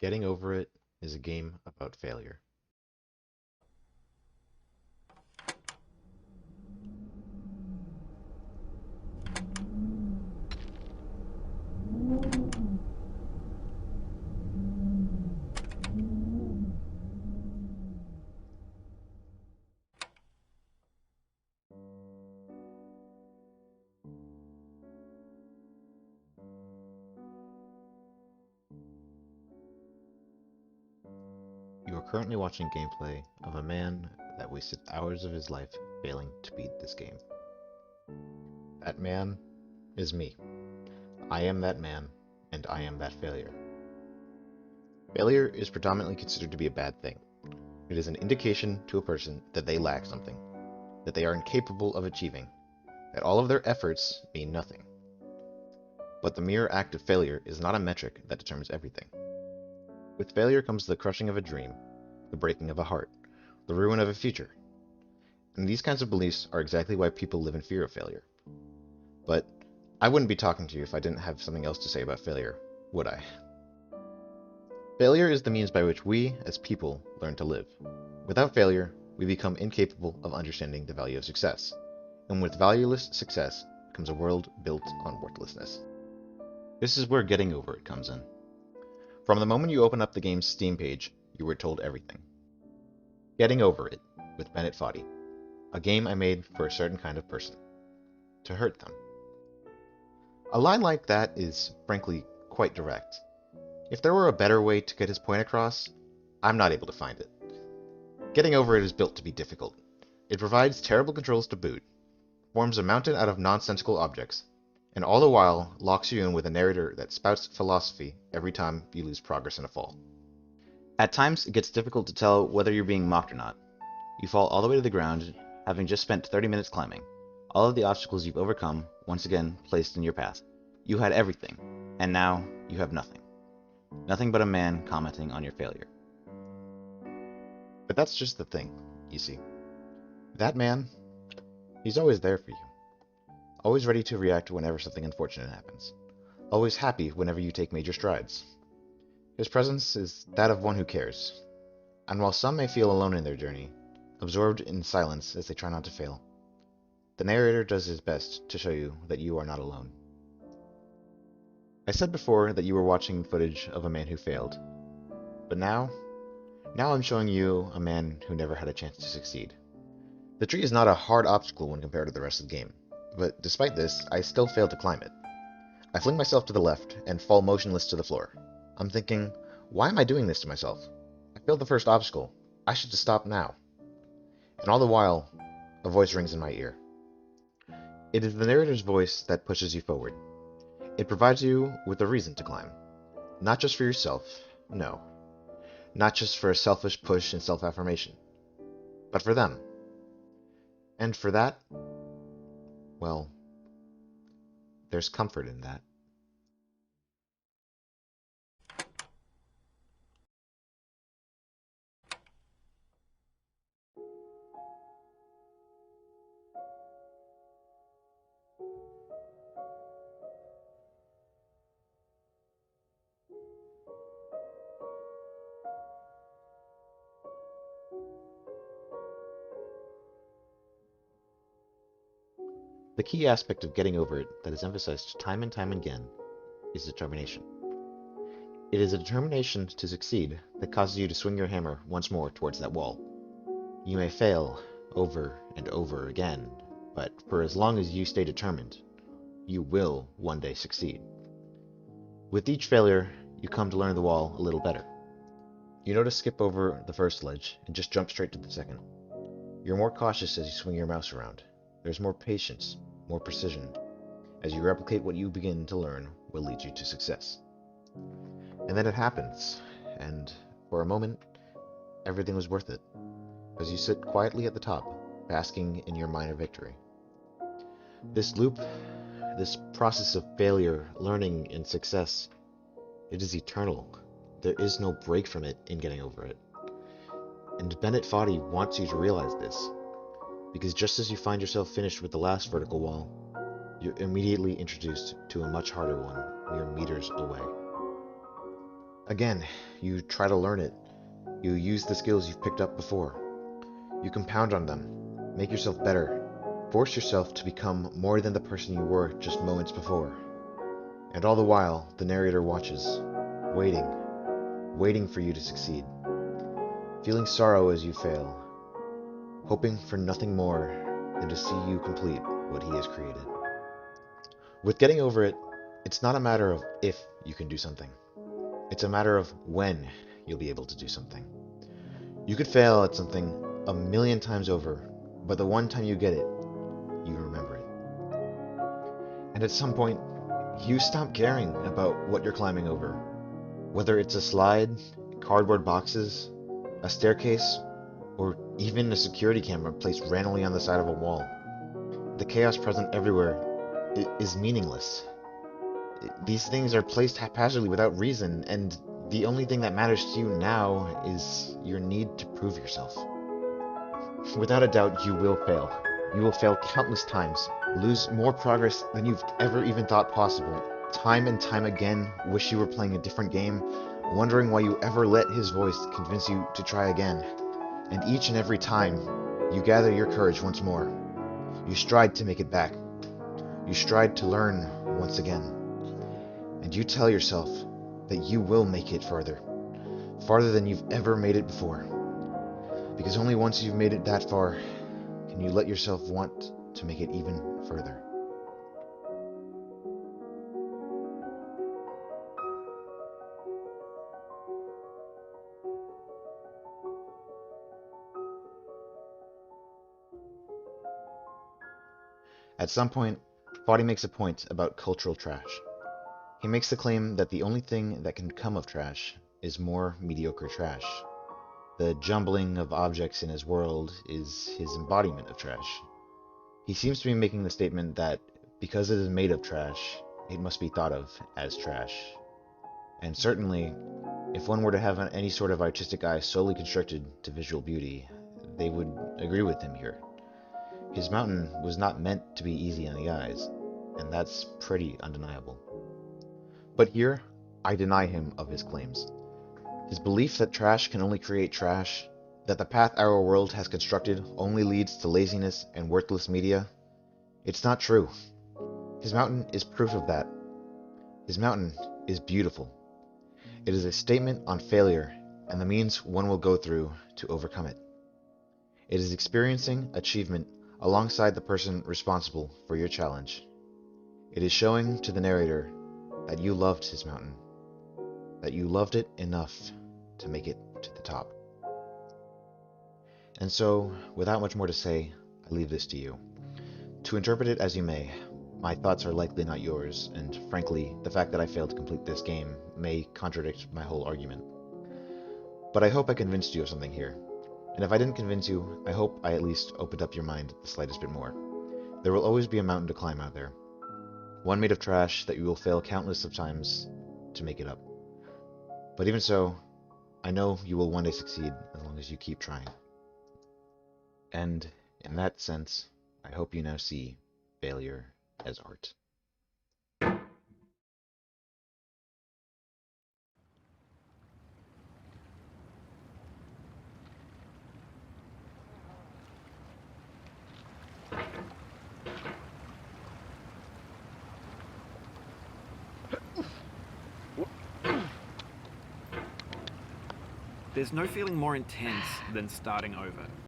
Getting Over It is a game about failure. You are currently watching gameplay of a man that wasted hours of his life failing to beat this game. That man is me. I am that man, and I am that failure. Failure is predominantly considered to be a bad thing. It is an indication to a person that they lack something, that they are incapable of achieving, that all of their efforts mean nothing. But the mere act of failure is not a metric that determines everything. With failure comes the crushing of a dream, the breaking of a heart, the ruin of a future. And these kinds of beliefs are exactly why people live in fear of failure. But I wouldn't be talking to you if I didn't have something else to say about failure, would I? Failure is the means by which we, as people, learn to live. Without failure, we become incapable of understanding the value of success. And with valueless success comes a world built on worthlessness. This is where Getting Over It comes in. From the moment you open up the game's Steam page, you were told everything. Getting Over It, with Bennett Foddy. A game I made for a certain kind of person. To hurt them. A line like that is, frankly, quite direct. If there were a better way to get his point across, I'm not able to find it. Getting Over It is built to be difficult. It provides terrible controls to boot, forms a mountain out of nonsensical objects, and all the while locks you in with a narrator that spouts philosophy every time you lose progress in a fall. At times, it gets difficult to tell whether you're being mocked or not. You fall all the way to the ground, having just spent 30 minutes climbing. All of the obstacles you've overcome, once again, placed in your path. You had everything, and now you have nothing. Nothing but a man commenting on your failure. But that's just the thing, you see. That man, he's always there for you. Always ready to react whenever something unfortunate happens. Always happy whenever you take major strides. His presence is that of one who cares. And while some may feel alone in their journey, absorbed in silence as they try not to fail, the narrator does his best to show you that you are not alone. I said before that you were watching footage of a man who failed. But now I'm showing you a man who never had a chance to succeed. The tree is not a hard obstacle when compared to the rest of the game, but despite this, I still fail to climb it. I fling myself to the left and fall motionless to the floor. I'm thinking, why am I doing this to myself? I failed the first obstacle. I should just stop now. And all the while, a voice rings in my ear. It is the narrator's voice that pushes you forward. It provides you with a reason to climb. Not just for yourself, no. Not just for a selfish push and self-affirmation, but for them. And for that, well, there's comfort in that. The key aspect of Getting Over It that is emphasized time and time again is determination. It is a determination to succeed that causes you to swing your hammer once more towards that wall. You may fail over and over again, but for as long as you stay determined, you will one day succeed. With each failure, you come to learn the wall a little better. You know to skip over the first ledge and just jump straight to the second. You're more cautious as you swing your mouse around. There's more patience, more precision, as you replicate what you begin to learn will lead you to success. And then it happens, and for a moment, everything was worth it, as you sit quietly at the top, basking in your minor victory. This loop, this process of failure, learning, and success, it is eternal. There is no break from it in Getting Over It. And Bennett Foddy wants you to realize this, because just as you find yourself finished with the last vertical wall, you're immediately introduced to a much harder one mere meters away. Again, you try to learn it. You use the skills you've picked up before. You compound on them, make yourself better, force yourself to become more than the person you were just moments before. And all the while, the narrator watches, waiting for you to succeed, feeling sorrow as you fail, hoping for nothing more than to see you complete what he has created. With getting over it, it's not a matter of if you can do something. It's a matter of when you'll be able to do something. You could fail at something a million times over, but the one time you get it, you remember it. And at some point, you stop caring about what you're climbing over. Whether it's a slide, cardboard boxes, a staircase, or even a security camera placed randomly on the side of a wall. The chaos present everywhere is meaningless. These things are placed haphazardly without reason, and the only thing that matters to you now is your need to prove yourself. Without a doubt, you will fail. You will fail countless times, lose more progress than you've ever even thought possible. Time and time again, wish you were playing a different game, wondering why you ever let his voice convince you to try again. And each and every time, you gather your courage once more. You stride to make it back. You stride to learn once again. And you tell yourself that you will make it farther than you've ever made it before. Because only once you've made it that far can you let yourself want to make it even further. At some point, Fadi makes a point about cultural trash. He makes the claim that the only thing that can come of trash is more mediocre trash. The jumbling of objects in his world is his embodiment of trash. He seems to be making the statement that because it is made of trash, it must be thought of as trash. And certainly, if one were to have any sort of artistic eye solely constricted to visual beauty, they would agree with him here. His mountain was not meant to be easy on the eyes, and that's pretty undeniable. But here, I deny him of his claims. His belief that trash can only create trash, that the path our world has constructed only leads to laziness and worthless media, it's not true. His mountain is proof of that. His mountain is beautiful. It is a statement on failure and the means one will go through to overcome it. It is experiencing achievement alongside the person responsible for your challenge. It is showing to the narrator that you loved his mountain, that you loved it enough to make it to the top. And so, without much more to say, I leave this to you. To interpret it as you may, my thoughts are likely not yours, and frankly, the fact that I failed to complete this game may contradict my whole argument. But I hope I convinced you of something here. And if I didn't convince you, I hope I at least opened up your mind the slightest bit more. There will always be a mountain to climb out there. One made of trash that you will fail countless of times to make it up. But even so, I know you will one day succeed as long as you keep trying. And in that sense, I hope you now see failure as art. There's no feeling more intense than starting over.